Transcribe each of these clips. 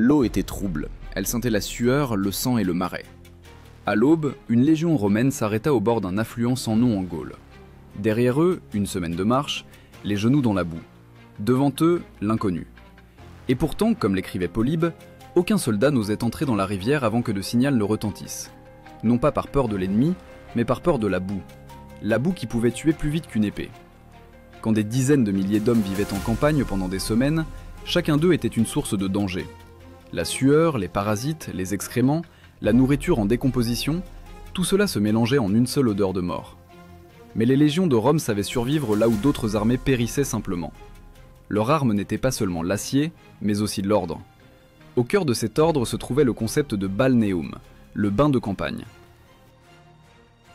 L'eau était trouble, elle sentait la sueur, le sang et le marais. À l'aube, une légion romaine s'arrêta au bord d'un affluent sans nom en Gaule. Derrière eux, une semaine de marche, les genoux dans la boue. Devant eux, l'inconnu. Et pourtant, comme l'écrivait Polybe, aucun soldat n'osait entrer dans la rivière avant que le signal ne retentisse. Non pas par peur de l'ennemi, mais par peur de la boue. La boue qui pouvait tuer plus vite qu'une épée. Quand des dizaines de milliers d'hommes vivaient en campagne pendant des semaines, chacun d'eux était une source de danger. La sueur, les parasites, les excréments, la nourriture en décomposition, tout cela se mélangeait en une seule odeur de mort. Mais les légions de Rome savaient survivre là où d'autres armées périssaient simplement. Leur arme n'était pas seulement l'acier, mais aussi l'ordre. Au cœur de cet ordre se trouvait le concept de balnéum, le bain de campagne.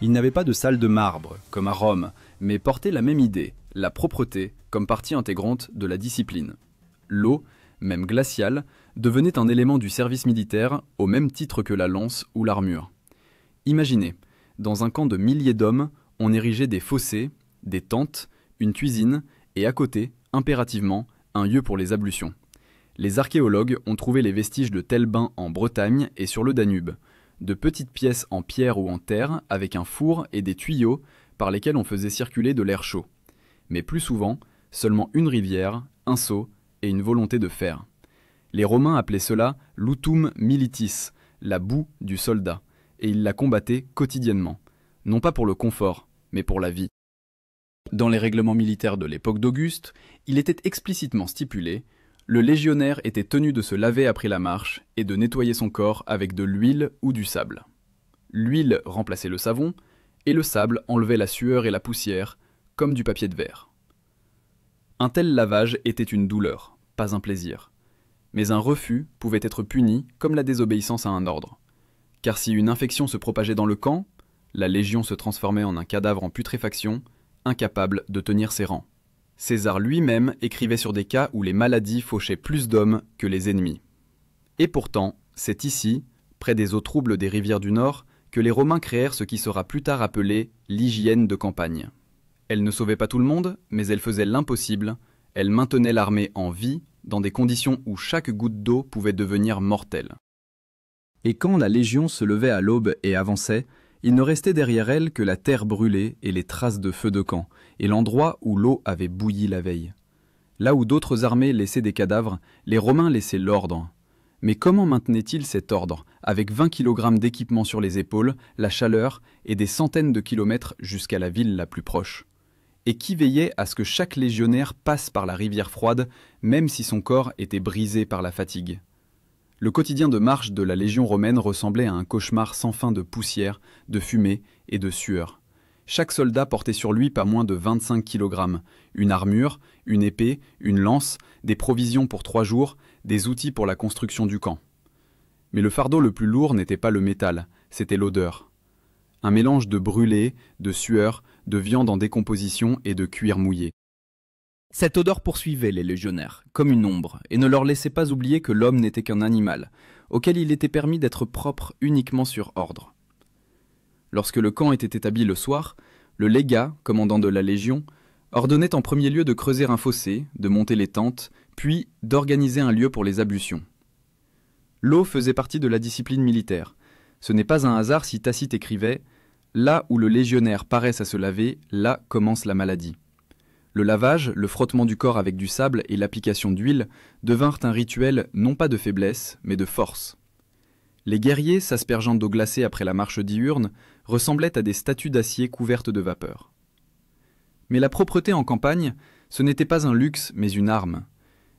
Ils n'avaient pas de salle de marbre, comme à Rome, mais portaient la même idée, la propreté, comme partie intégrante de la discipline. L'eau, même glaciale, devenait un élément du service militaire au même titre que la lance ou l'armure. Imaginez, dans un camp de milliers d'hommes, on érigeait des fossés, des tentes, une cuisine et à côté, impérativement, un lieu pour les ablutions. Les archéologues ont trouvé les vestiges de tels bains en Bretagne et sur le Danube, de petites pièces en pierre ou en terre avec un four et des tuyaux par lesquels on faisait circuler de l'air chaud. Mais plus souvent, seulement une rivière, un seau et une volonté de faire. Les Romains appelaient cela lutum militis, la boue du soldat, et ils la combattaient quotidiennement, non pas pour le confort, mais pour la vie. Dans les règlements militaires de l'époque d'Auguste, il était explicitement stipulé: le légionnaire était tenu de se laver après la marche et de nettoyer son corps avec de l'huile ou du sable. L'huile remplaçait le savon, et le sable enlevait la sueur et la poussière, comme du papier de verre. Un tel lavage était une douleur, pas un plaisir. Mais un refus pouvait être puni comme la désobéissance à un ordre. Car si une infection se propageait dans le camp, la légion se transformait en un cadavre en putréfaction, incapable de tenir ses rangs. César lui-même écrivait sur des cas où les maladies fauchaient plus d'hommes que les ennemis. Et pourtant, c'est ici, près des eaux troubles des rivières du Nord, que les Romains créèrent ce qui sera plus tard appelé l'hygiène de campagne. Elle ne sauvait pas tout le monde, mais elle faisait l'impossible, elle maintenait l'armée en vie, dans des conditions où chaque goutte d'eau pouvait devenir mortelle. Et quand la légion se levait à l'aube et avançait, il ne restait derrière elle que la terre brûlée et les traces de feux de camp, et l'endroit où l'eau avait bouilli la veille. Là où d'autres armées laissaient des cadavres, les Romains laissaient l'ordre. Mais comment maintenaient-ils cet ordre, avec 20 kg d'équipement sur les épaules, la chaleur et des centaines de kilomètres jusqu'à la ville la plus proche? Et qui veillait à ce que chaque légionnaire passe par la rivière froide, même si son corps était brisé par la fatigue? Le quotidien de marche de la légion romaine ressemblait à un cauchemar sans fin de poussière, de fumée et de sueur. Chaque soldat portait sur lui pas moins de 25 kg, une armure, une épée, une lance, des provisions pour 3 jours, des outils pour la construction du camp. Mais le fardeau le plus lourd n'était pas le métal, c'était l'odeur. Un mélange de brûlé, de sueur, de viande en décomposition et de cuir mouillé. Cette odeur poursuivait les légionnaires, comme une ombre, et ne leur laissait pas oublier que l'homme n'était qu'un animal, auquel il était permis d'être propre uniquement sur ordre. Lorsque le camp était établi le soir, le légat, commandant de la légion, ordonnait en premier lieu de creuser un fossé, de monter les tentes, puis d'organiser un lieu pour les ablutions. L'eau faisait partie de la discipline militaire. Ce n'est pas un hasard si Tacite écrivait « Là où le légionnaire paraisse à se laver, là commence la maladie ». Le lavage, le frottement du corps avec du sable et l'application d'huile devinrent un rituel non pas de faiblesse, mais de force. Les guerriers, s'aspergeant d'eau glacée après la marche diurne, ressemblaient à des statues d'acier couvertes de vapeur. Mais la propreté en campagne, ce n'était pas un luxe, mais une arme.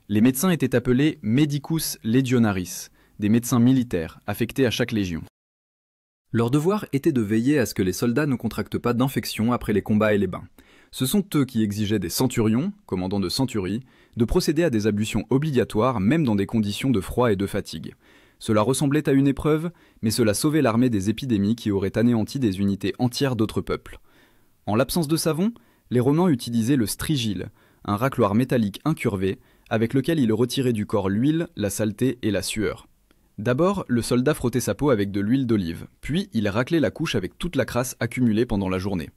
Les médecins étaient appelés medicus legionaris, des médecins militaires affectés à chaque légion. Leur devoir était de veiller à ce que les soldats ne contractent pas d'infection après les combats et les bains. Ce sont eux qui exigeaient des centurions, commandants de centuries, de procéder à des ablutions obligatoires même dans des conditions de froid et de fatigue. Cela ressemblait à une épreuve, mais cela sauvait l'armée des épidémies qui auraient anéanti des unités entières d'autres peuples. En l'absence de savon, les Romains utilisaient le strigile, un racloir métallique incurvé, avec lequel ils retiraient du corps l'huile, la saleté et la sueur. D'abord, le soldat frottait sa peau avec de l'huile d'olive, puis il raclait la couche avec toute la crasse accumulée pendant la journée.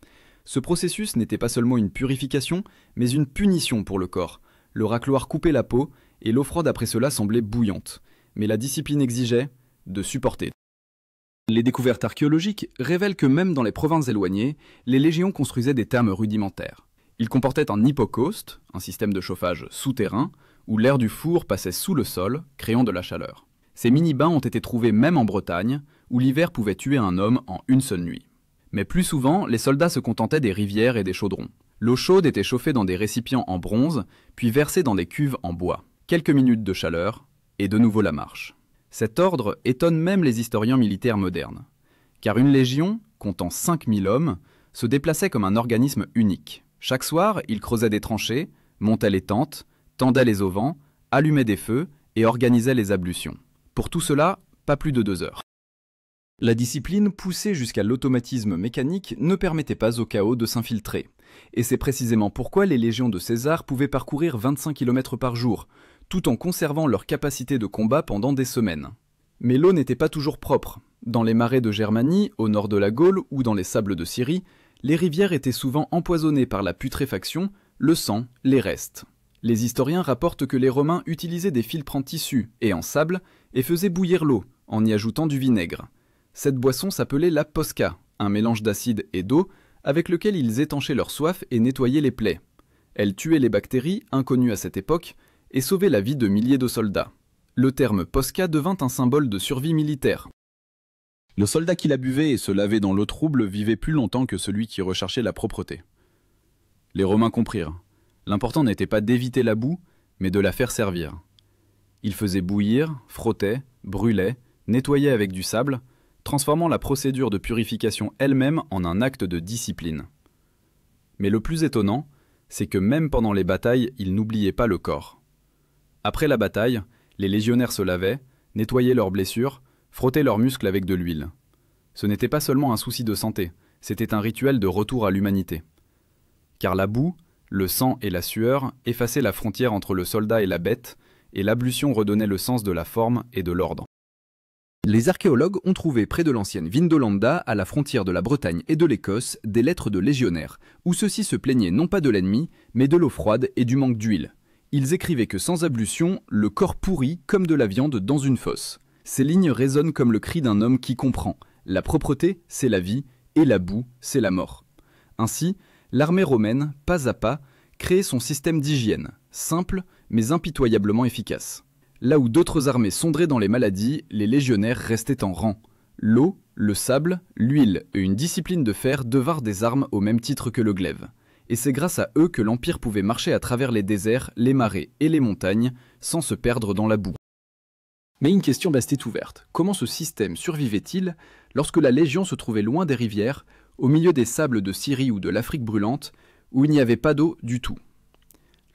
Ce processus n'était pas seulement une purification, mais une punition pour le corps. Le racloir coupait la peau, et l'eau froide après cela semblait bouillante. mais la discipline exigeait de supporter. Les découvertes archéologiques révèlent que même dans les provinces éloignées, les légions construisaient des thermes rudimentaires. Ils comportaient un hypocauste, un système de chauffage souterrain, où l'air du four passait sous le sol, créant de la chaleur. Ces mini-bains ont été trouvés même en Bretagne, où l'hiver pouvait tuer un homme en une seule nuit. Mais plus souvent, les soldats se contentaient des rivières et des chaudrons. L'eau chaude était chauffée dans des récipients en bronze, puis versée dans des cuves en bois. Quelques minutes de chaleur, et de nouveau la marche. Cet ordre étonne même les historiens militaires modernes. Car une légion, comptant 5000 hommes, se déplaçait comme un organisme unique. Chaque soir, ils creusaient des tranchées, montaient les tentes, tendaient les auvents, allumaient des feux et organisaient les ablutions. Pour tout cela, pas plus de 2 heures. La discipline, poussée jusqu'à l'automatisme mécanique, ne permettait pas au chaos de s'infiltrer. Et c'est précisément pourquoi les légions de César pouvaient parcourir 25 km par jour, tout en conservant leur capacité de combat pendant des semaines. Mais l'eau n'était pas toujours propre. Dans les marais de Germanie, au nord de la Gaule ou dans les sables de Syrie, les rivières étaient souvent empoisonnées par la putréfaction, le sang, les restes. Les historiens rapportent que les Romains utilisaient des filtres en tissu et en sable et faisaient bouillir l'eau en y ajoutant du vinaigre. Cette boisson s'appelait la posca, un mélange d'acide et d'eau avec lequel ils étanchaient leur soif et nettoyaient les plaies. Elle tuait les bactéries, inconnues à cette époque, et sauvait la vie de milliers de soldats. Le terme posca devint un symbole de survie militaire. Le soldat qui la buvait et se lavait dans l'eau trouble vivait plus longtemps que celui qui recherchait la propreté. Les Romains comprirent. L'important n'était pas d'éviter la boue, mais de la faire servir. Ils faisaient bouillir, frottaient, brûlaient, nettoyaient avec du sable, transformant la procédure de purification elle-même en un acte de discipline. Mais le plus étonnant, c'est que même pendant les batailles, ils n'oubliaient pas le corps. Après la bataille, les légionnaires se lavaient, nettoyaient leurs blessures, frottaient leurs muscles avec de l'huile. Ce n'était pas seulement un souci de santé, c'était un rituel de retour à l'humanité. Car la boue, le sang et la sueur effaçaient la frontière entre le soldat et la bête, et l'ablution redonnait le sens de la forme et de l'ordre. Les archéologues ont trouvé près de l'ancienne Vindolanda, à la frontière de la Bretagne et de l'Écosse, des lettres de légionnaires, où ceux-ci se plaignaient non pas de l'ennemi, mais de l'eau froide et du manque d'huile. Ils écrivaient que sans ablution, le corps pourrit comme de la viande dans une fosse. Ces lignes résonnent comme le cri d'un homme qui comprend. La propreté, c'est la vie, et la boue, c'est la mort. Ainsi, l'armée romaine, pas à pas, créait son système d'hygiène, simple mais impitoyablement efficace. Là où d'autres armées sondraient dans les maladies, les légionnaires restaient en rang. L'eau, le sable, l'huile et une discipline de fer devinrent des armes au même titre que le glaive. Et c'est grâce à eux que l'Empire pouvait marcher à travers les déserts, les marais et les montagnes, sans se perdre dans la boue. Mais une question restait ouverte. Comment ce système survivait-il lorsque la Légion se trouvait loin des rivières, au milieu des sables de Syrie ou de l'Afrique brûlante, où il n'y avait pas d'eau du tout?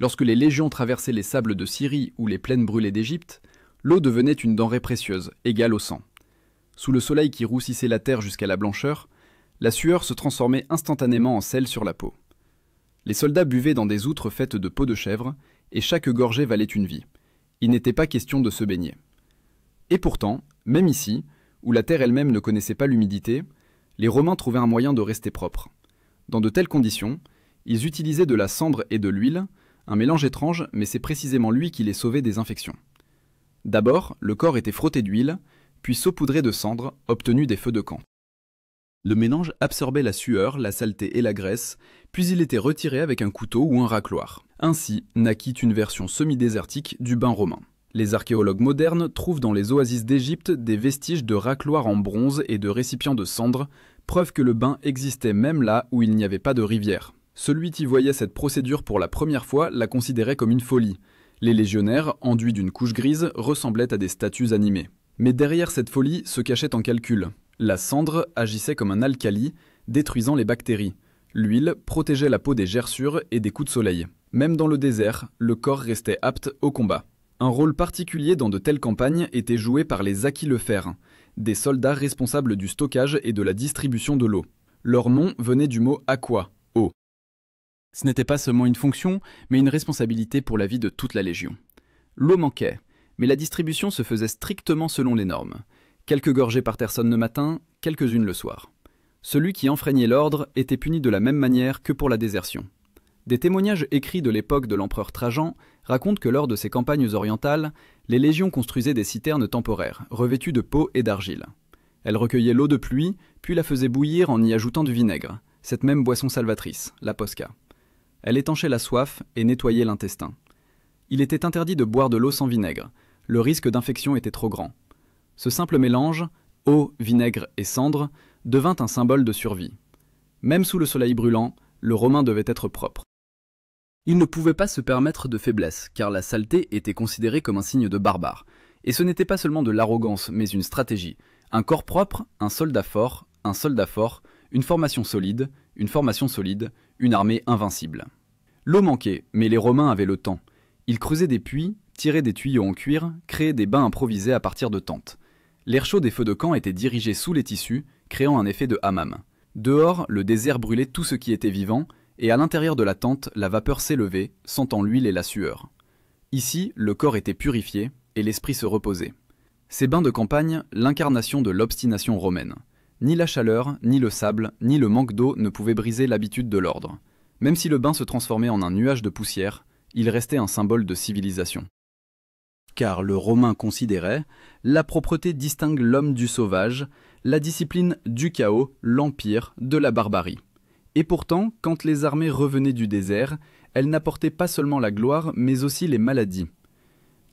Lorsque les légions traversaient les sables de Syrie ou les plaines brûlées d'Égypte, l'eau devenait une denrée précieuse, égale au sang. Sous le soleil qui roussissait la terre jusqu'à la blancheur, la sueur se transformait instantanément en sel sur la peau. Les soldats buvaient dans des outres faites de peau de chèvre, et chaque gorgée valait une vie. Il n'était pas question de se baigner. Et pourtant, même ici, où la terre elle-même ne connaissait pas l'humidité, les Romains trouvaient un moyen de rester propres. Dans de telles conditions, ils utilisaient de la cendre et de l'huile, un mélange étrange, mais c'est précisément lui qui les sauvait des infections. D'abord, le corps était frotté d'huile, puis saupoudré de cendre, obtenue des feux de camp. Le mélange absorbait la sueur, la saleté et la graisse, puis il était retiré avec un couteau ou un racloir. Ainsi naquit une version semi-désertique du bain romain. Les archéologues modernes trouvent dans les oasis d'Égypte des vestiges de racloirs en bronze et de récipients de cendre, preuve que le bain existait même là où il n'y avait pas de rivière. Celui qui voyait cette procédure pour la première fois la considérait comme une folie. Les légionnaires, enduits d'une couche grise, ressemblaient à des statues animées. Mais derrière cette folie se cachait un calcul. La cendre agissait comme un alcali, détruisant les bactéries. L'huile protégeait la peau des gerçures et des coups de soleil. Même dans le désert, le corps restait apte au combat. Un rôle particulier dans de telles campagnes était joué par les aquilefers, des soldats responsables du stockage et de la distribution de l'eau. Leur nom venait du mot aqua, eau. Ce n'était pas seulement une fonction, mais une responsabilité pour la vie de toute la Légion. L'eau manquait, mais la distribution se faisait strictement selon les normes. Quelques gorgées par personne le matin, quelques-unes le soir. Celui qui enfreignait l'ordre était puni de la même manière que pour la désertion. Des témoignages écrits de l'époque de l'empereur Trajan racontent que lors de ces campagnes orientales, Les légions construisaient des citernes temporaires, revêtues de peau et d'argile. Elles recueillaient l'eau de pluie, puis la faisaient bouillir en y ajoutant du vinaigre, cette même boisson salvatrice, la posca. Elle étanchait la soif et nettoyait l'intestin. Il était interdit de boire de l'eau sans vinaigre, le risque d'infection était trop grand. Ce simple mélange, eau, vinaigre et cendre, devint un symbole de survie. Même sous le soleil brûlant, le Romain devait être propre. Il ne pouvait pas se permettre de faiblesse, car la saleté était considérée comme un signe de barbare. Et ce n'était pas seulement de l'arrogance, mais une stratégie. Un corps propre, un soldat fort, une formation solide, une armée invincible. L'eau manquait, mais les Romains avaient le temps. Ils creusaient des puits, tiraient des tuyaux en cuir, créaient des bains improvisés à partir de tentes. L'air chaud des feux de camp était dirigé sous les tissus, créant un effet de hammam. Dehors, le désert brûlait tout ce qui était vivant, et à l'intérieur de la tente, la vapeur s'élevait, sentant l'huile et la sueur. Ici, le corps était purifié, et l'esprit se reposait. Ces bains de campagne, l'incarnation de l'obstination romaine. Ni la chaleur, ni le sable, ni le manque d'eau ne pouvaient briser l'habitude de l'ordre. Même si le bain se transformait en un nuage de poussière, il restait un symbole de civilisation. Car le Romain considérait « la propreté distingue l'homme du sauvage, la discipline du chaos, l'empire de la barbarie ». Et pourtant, quand les armées revenaient du désert, elles n'apportaient pas seulement la gloire, mais aussi les maladies.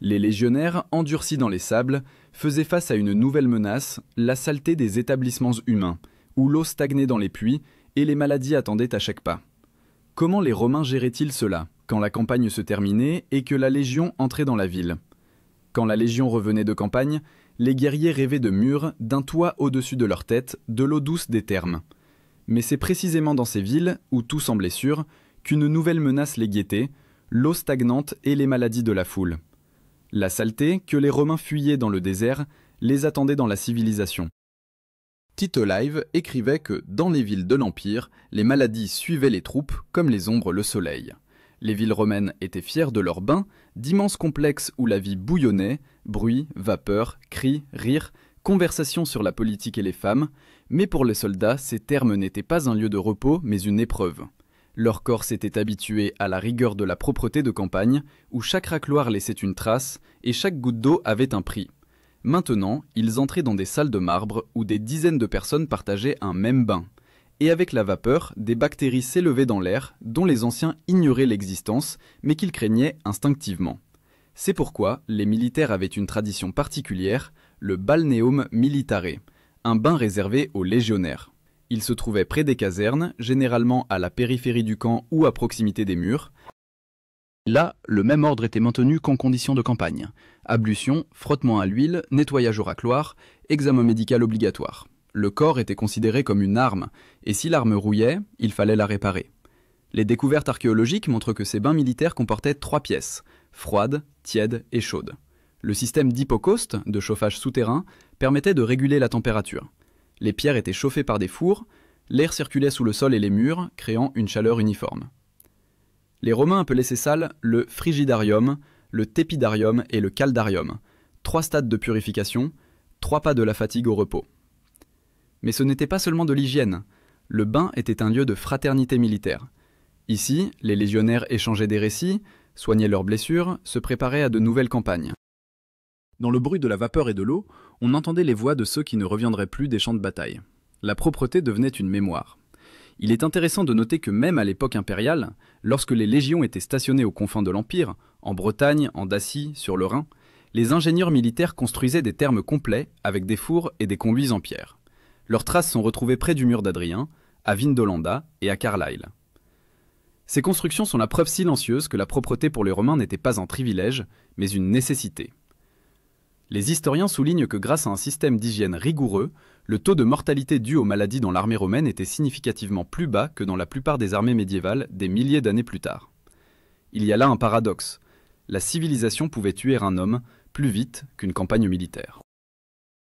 Les légionnaires, endurcis dans les sables, faisaient face à une nouvelle menace, la saleté des établissements humains, où l'eau stagnait dans les puits et les maladies attendaient à chaque pas. Comment les Romains géraient-ils cela, quand la campagne se terminait et que la légion entrait dans la ville ? Quand la légion revenait de campagne, les guerriers rêvaient de murs, d'un toit au-dessus de leur tête, de l'eau douce des thermes. Mais c'est précisément dans ces villes, où tout semblait sûr, qu'une nouvelle menace les guettait, l'eau stagnante et les maladies de la foule. La saleté, que les Romains fuyaient dans le désert, les attendait dans la civilisation. Tito Live écrivait que, dans les villes de l'Empire, les maladies suivaient les troupes comme les ombres le soleil. Les villes romaines étaient fières de leurs bains, d'immenses complexes où la vie bouillonnait, bruit, vapeur, cris, rires, conversations sur la politique et les femmes, mais pour les soldats, ces termes n'étaient pas un lieu de repos, mais une épreuve. Leur corps s'était habitué à la rigueur de la propreté de campagne, où chaque racloir laissait une trace et chaque goutte d'eau avait un prix. Maintenant, ils entraient dans des salles de marbre où des dizaines de personnes partageaient un même bain. Et avec la vapeur, des bactéries s'élevaient dans l'air, dont les anciens ignoraient l'existence, mais qu'ils craignaient instinctivement. C'est pourquoi les militaires avaient une tradition particulière, le balneum militare, un bain réservé aux légionnaires. Il se trouvait près des casernes, généralement à la périphérie du camp ou à proximité des murs. Là, le même ordre était maintenu qu'en conditions de campagne. Ablution, frottement à l'huile, nettoyage au racloir, examen médical obligatoire. Le corps était considéré comme une arme, et si l'arme rouillait, il fallait la réparer. Les découvertes archéologiques montrent que ces bains militaires comportaient 3 pièces, froides, tièdes et chaudes. Le système d'hypocauste, de chauffage souterrain, permettait de réguler la température. Les pierres étaient chauffées par des fours, l'air circulait sous le sol et les murs, créant une chaleur uniforme. Les Romains appelaient ces salles le frigidarium, le tepidarium et le caldarium, 3 stades de purification, 3 pas de la fatigue au repos. Mais ce n'était pas seulement de l'hygiène, le bain était un lieu de fraternité militaire. Ici, les légionnaires échangeaient des récits, soignaient leurs blessures, se préparaient à de nouvelles campagnes. Dans le bruit de la vapeur et de l'eau, on entendait les voix de ceux qui ne reviendraient plus des champs de bataille. La propreté devenait une mémoire. Il est intéressant de noter que même à l'époque impériale, lorsque les légions étaient stationnées aux confins de l'Empire, en Bretagne, en Dacie, sur le Rhin, les ingénieurs militaires construisaient des thermes complets avec des fours et des conduits en pierre. Leurs traces sont retrouvées près du mur d'Adrien, à Vindolanda et à Carlisle. Ces constructions sont la preuve silencieuse que la propreté pour les Romains n'était pas un privilège, mais une nécessité. Les historiens soulignent que grâce à un système d'hygiène rigoureux, le taux de mortalité dû aux maladies dans l'armée romaine était significativement plus bas que dans la plupart des armées médiévales des milliers d'années plus tard. Il y a là un paradoxe. La civilisation pouvait tuer un homme plus vite qu'une campagne militaire.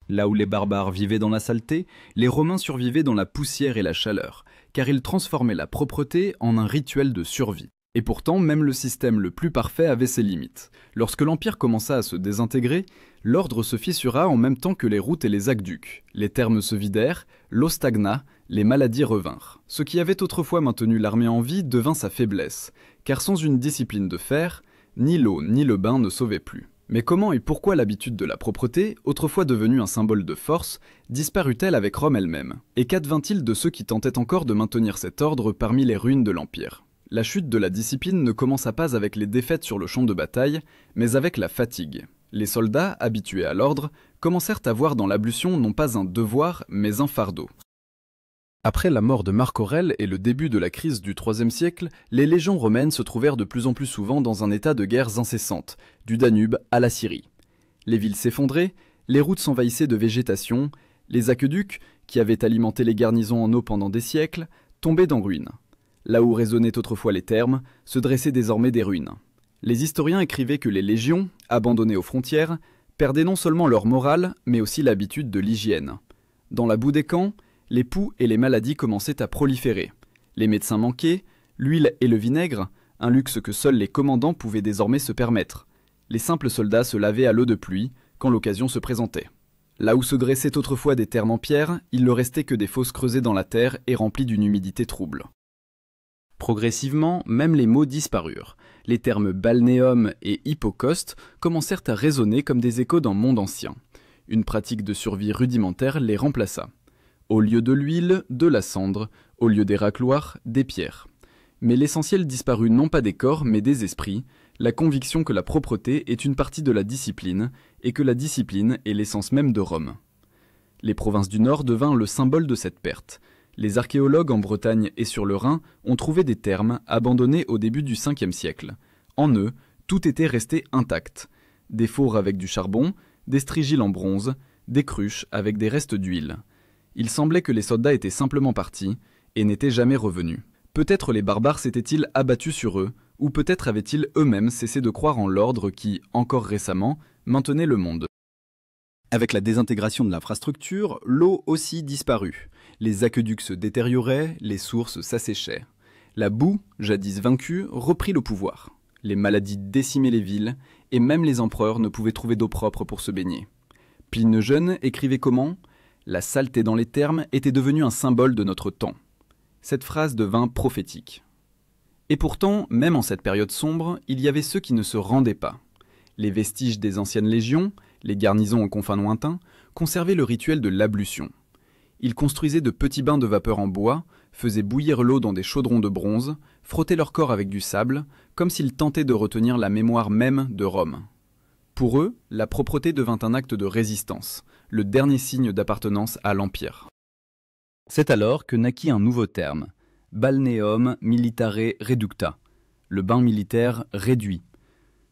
Là où les barbares vivaient dans la saleté, les Romains survivaient dans la poussière et la chaleur, car ils transformaient la propreté en un rituel de survie. Et pourtant, même le système le plus parfait avait ses limites. Lorsque l'Empire commença à se désintégrer, l'ordre se fissura en même temps que les routes et les aqueducs. Les thermes se vidèrent, l'eau stagna, les maladies revinrent. Ce qui avait autrefois maintenu l'armée en vie devint sa faiblesse, car sans une discipline de fer, ni l'eau ni le bain ne sauvaient plus. Mais comment et pourquoi l'habitude de la propreté, autrefois devenue un symbole de force, disparut-elle avec Rome elle-même? Et qu'advint-il de ceux qui tentaient encore de maintenir cet ordre parmi les ruines de l'Empire? La chute de la discipline ne commença pas avec les défaites sur le champ de bataille, mais avec la fatigue. Les soldats, habitués à l'ordre, commencèrent à voir dans l'ablution non pas un devoir, mais un fardeau. Après la mort de Marc Aurèle et le début de la crise du IIIe siècle, les légions romaines se trouvèrent de plus en plus souvent dans un état de guerres incessantes, du Danube à la Syrie. Les villes s'effondraient, les routes s'envahissaient de végétation, les aqueducs, qui avaient alimenté les garnisons en eau pendant des siècles, tombaient en ruine. Là où résonnaient autrefois les thermes, se dressaient désormais des ruines. Les historiens écrivaient que les légions, abandonnées aux frontières, perdaient non seulement leur morale, mais aussi l'habitude de l'hygiène. Dans la boue des camps, les poux et les maladies commençaient à proliférer. Les médecins manquaient, l'huile et le vinaigre, un luxe que seuls les commandants pouvaient désormais se permettre. Les simples soldats se lavaient à l'eau de pluie, quand l'occasion se présentait. Là où se dressaient autrefois des thermes en pierre, il ne restait que des fosses creusées dans la terre et remplies d'une humidité trouble. Progressivement, même les mots disparurent. Les termes balnéum et hypocauste commencèrent à résonner comme des échos d'un monde ancien. Une pratique de survie rudimentaire les remplaça. Au lieu de l'huile, de la cendre, au lieu des racloirs, des pierres. Mais l'essentiel disparut non pas des corps, mais des esprits, la conviction que la propreté est une partie de la discipline, et que la discipline est l'essence même de Rome. Les provinces du Nord devinrent le symbole de cette perte. Les archéologues en Bretagne et sur le Rhin ont trouvé des thermes abandonnés au début du Ve siècle. En eux, tout était resté intact. Des fours avec du charbon, des strigiles en bronze, des cruches avec des restes d'huile. Il semblait que les soldats étaient simplement partis et n'étaient jamais revenus. Peut-être les barbares s'étaient-ils abattus sur eux, ou peut-être avaient-ils eux-mêmes cessé de croire en l'ordre qui, encore récemment, maintenait le monde. Avec la désintégration de l'infrastructure, l'eau aussi disparut. Les aqueducs se détérioraient, les sources s'asséchaient. La boue, jadis vaincue, reprit le pouvoir. Les maladies décimaient les villes, et même les empereurs ne pouvaient trouver d'eau propre pour se baigner. Pline le Jeune écrivait comment ? La saleté dans les thermes était devenue un symbole de notre temps. Cette phrase devint prophétique. Et pourtant, même en cette période sombre, il y avait ceux qui ne se rendaient pas. Les vestiges des anciennes légions, les garnisons aux confins lointains, conservaient le rituel de l'ablution. Ils construisaient de petits bains de vapeur en bois, faisaient bouillir l'eau dans des chaudrons de bronze, frottaient leur corps avec du sable, comme s'ils tentaient de retenir la mémoire même de Rome. Pour eux, la propreté devint un acte de résistance, le dernier signe d'appartenance à l'Empire. C'est alors que naquit un nouveau terme, balneum militare reducta, le bain militaire réduit.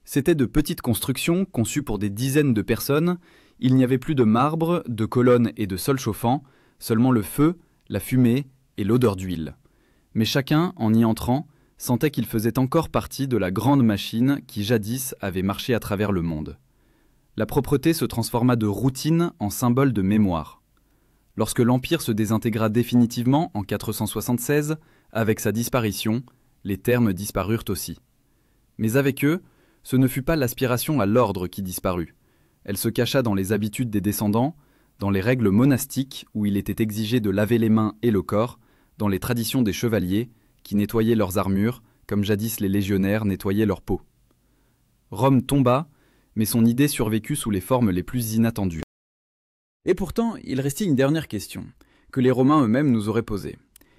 C'étaient de petites constructions conçues pour des dizaines de personnes, il n'y avait plus de marbre, de colonnes et de sol chauffant, seulement le feu, la fumée et l'odeur d'huile. Mais chacun, en y entrant, sentait qu'il faisait encore partie de la grande machine qui jadis avait marché à travers le monde. La propreté se transforma de routine en symbole de mémoire. Lorsque l'Empire se désintégra définitivement en 476, avec sa disparition, les termes disparurent aussi. Mais avec eux, ce ne fut pas l'aspiration à l'ordre qui disparut. Elle se cacha dans les habitudes des descendants, dans les règles monastiques où il était exigé de laver les mains et le corps, dans les traditions des chevaliers qui nettoyaient leurs armures, comme jadis les légionnaires nettoyaient leur peau. Rome tomba, mais son idée survécut sous les formes les plus inattendues. Et pourtant, il restait une dernière question, que les Romains eux-mêmes nous auraient posée.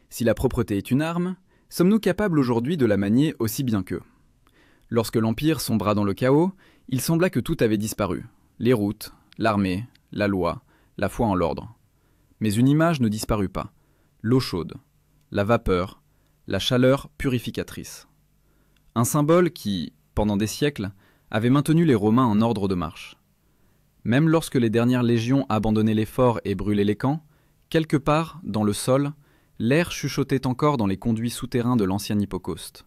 Si la propreté est une arme, sommes-nous capables aujourd'hui de la manier aussi bien qu'eux ? Lorsque l'Empire sombra dans le chaos, il sembla que tout avait disparu. Les routes, l'armée, la loi, la foi en l'ordre. Mais une image ne disparut pas. L'eau chaude, la vapeur, la chaleur purificatrice. Un symbole qui, pendant des siècles, avait maintenu les Romains en ordre de marche. Même lorsque les dernières légions abandonnaient les forts et brûlaient les camps, quelque part, dans le sol, l'air chuchotait encore dans les conduits souterrains de l'ancien hypocauste.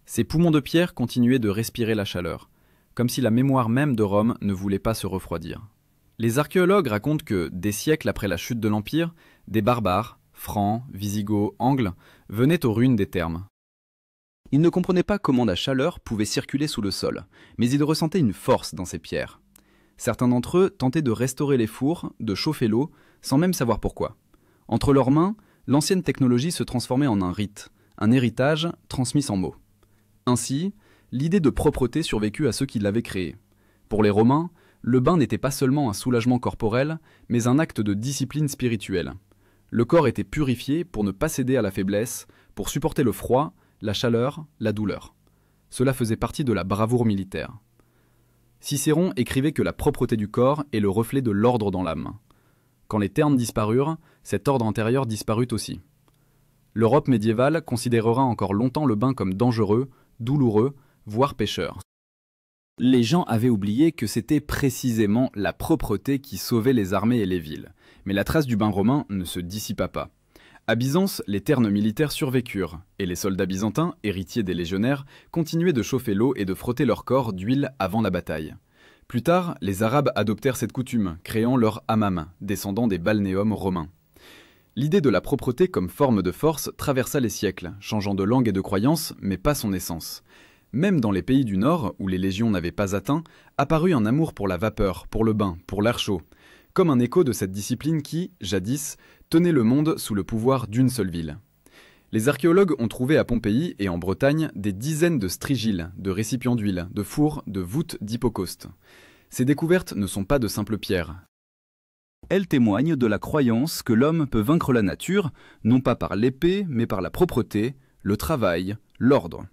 Ces poumons de pierre continuaient de respirer la chaleur, comme si la mémoire même de Rome ne voulait pas se refroidir. Les archéologues racontent que, des siècles après la chute de l'Empire, des barbares, francs, visigoths, angles, venaient aux ruines des thermes. Ils ne comprenaient pas comment la chaleur pouvait circuler sous le sol, mais ils ressentaient une force dans ces pierres. Certains d'entre eux tentaient de restaurer les fours, de chauffer l'eau, sans même savoir pourquoi. Entre leurs mains, l'ancienne technologie se transformait en un rite, un héritage transmis sans mots. Ainsi, l'idée de propreté survécut à ceux qui l'avaient créée. Pour les Romains, le bain n'était pas seulement un soulagement corporel, mais un acte de discipline spirituelle. Le corps était purifié pour ne pas céder à la faiblesse, pour supporter le froid, la chaleur, la douleur. Cela faisait partie de la bravoure militaire. Cicéron écrivait que la propreté du corps est le reflet de l'ordre dans l'âme. Quand les ternes disparurent, cet ordre intérieur disparut aussi. L'Europe médiévale considérera encore longtemps le bain comme dangereux, douloureux, voire pécheur. Les gens avaient oublié que c'était précisément la propreté qui sauvait les armées et les villes. Mais la trace du bain romain ne se dissipa pas. À Byzance, les ternes militaires survécurent, et les soldats byzantins, héritiers des légionnaires, continuaient de chauffer l'eau et de frotter leur corps d'huile avant la bataille. Plus tard, les Arabes adoptèrent cette coutume, créant leur hammam, descendant des balnéums romains. L'idée de la propreté comme forme de force traversa les siècles, changeant de langue et de croyance, mais pas son essence. Même dans les pays du Nord, où les légions n'avaient pas atteint, apparut un amour pour la vapeur, pour le bain, pour l'air chaud, comme un écho de cette discipline qui, jadis, tenait le monde sous le pouvoir d'une seule ville. Les archéologues ont trouvé à Pompéi et en Bretagne des dizaines de strigiles, de récipients d'huile, de fours, de voûtes d'hypocaustes. Ces découvertes ne sont pas de simples pierres. Elles témoignent de la croyance que l'homme peut vaincre la nature, non pas par l'épée, mais par la propreté, le travail, l'ordre.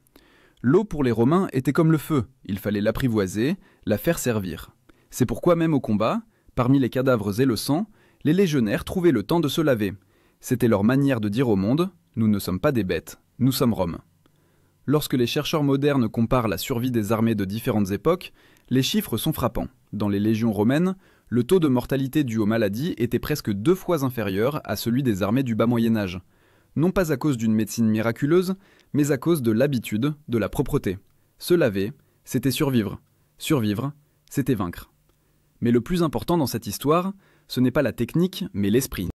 L'eau pour les Romains était comme le feu, il fallait l'apprivoiser, la faire servir. C'est pourquoi même au combat, parmi les cadavres et le sang, les légionnaires trouvaient le temps de se laver. C'était leur manière de dire au monde « Nous ne sommes pas des bêtes, nous sommes Rome ». Lorsque les chercheurs modernes comparent la survie des armées de différentes époques, les chiffres sont frappants. Dans les légions romaines, le taux de mortalité dû aux maladies était presque 2 fois inférieur à celui des armées du bas Moyen-Âge. Non pas à cause d'une médecine miraculeuse, mais à cause de l'habitude, de la propreté. Se laver, c'était survivre. Survivre, c'était vaincre. Mais le plus important dans cette histoire, ce n'est pas la technique, mais l'esprit.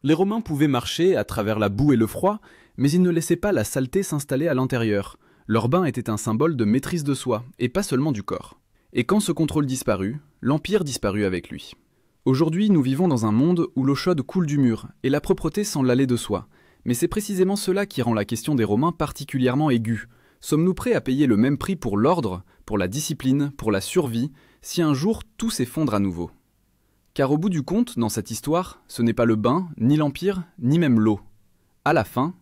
Les Romains pouvaient marcher à travers la boue et le froid, mais ils ne laissaient pas la saleté s'installer à l'intérieur. Leur bain était un symbole de maîtrise de soi, et pas seulement du corps. Et quand ce contrôle disparut, l'Empire disparut avec lui. Aujourd'hui, nous vivons dans un monde où l'eau chaude coule du mur, et la propreté semble aller de soi. Mais c'est précisément cela qui rend la question des Romains particulièrement aiguë. Sommes-nous prêts à payer le même prix pour l'ordre, pour la discipline, pour la survie, si un jour tout s'effondre à nouveau? Car au bout du compte, dans cette histoire, ce n'est pas le bain, ni l'Empire, ni même l'eau. À la fin,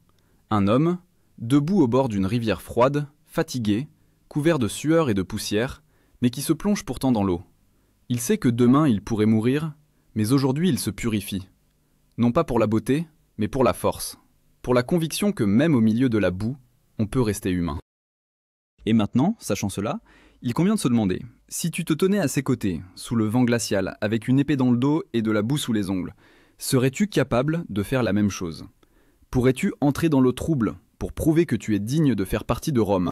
un homme, debout au bord d'une rivière froide, fatigué, couvert de sueur et de poussière, mais qui se plonge pourtant dans l'eau. Il sait que demain il pourrait mourir, mais aujourd'hui il se purifie. Non pas pour la beauté, mais pour la force. Pour la conviction que même au milieu de la boue, on peut rester humain. Et maintenant, sachant cela, il convient de se demander, si tu te tenais à ses côtés, sous le vent glacial, avec une épée dans le dos et de la boue sous les ongles, serais-tu capable de faire la même chose? Pourrais-tu entrer dans l'eau trouble pour prouver que tu es digne de faire partie de Rome?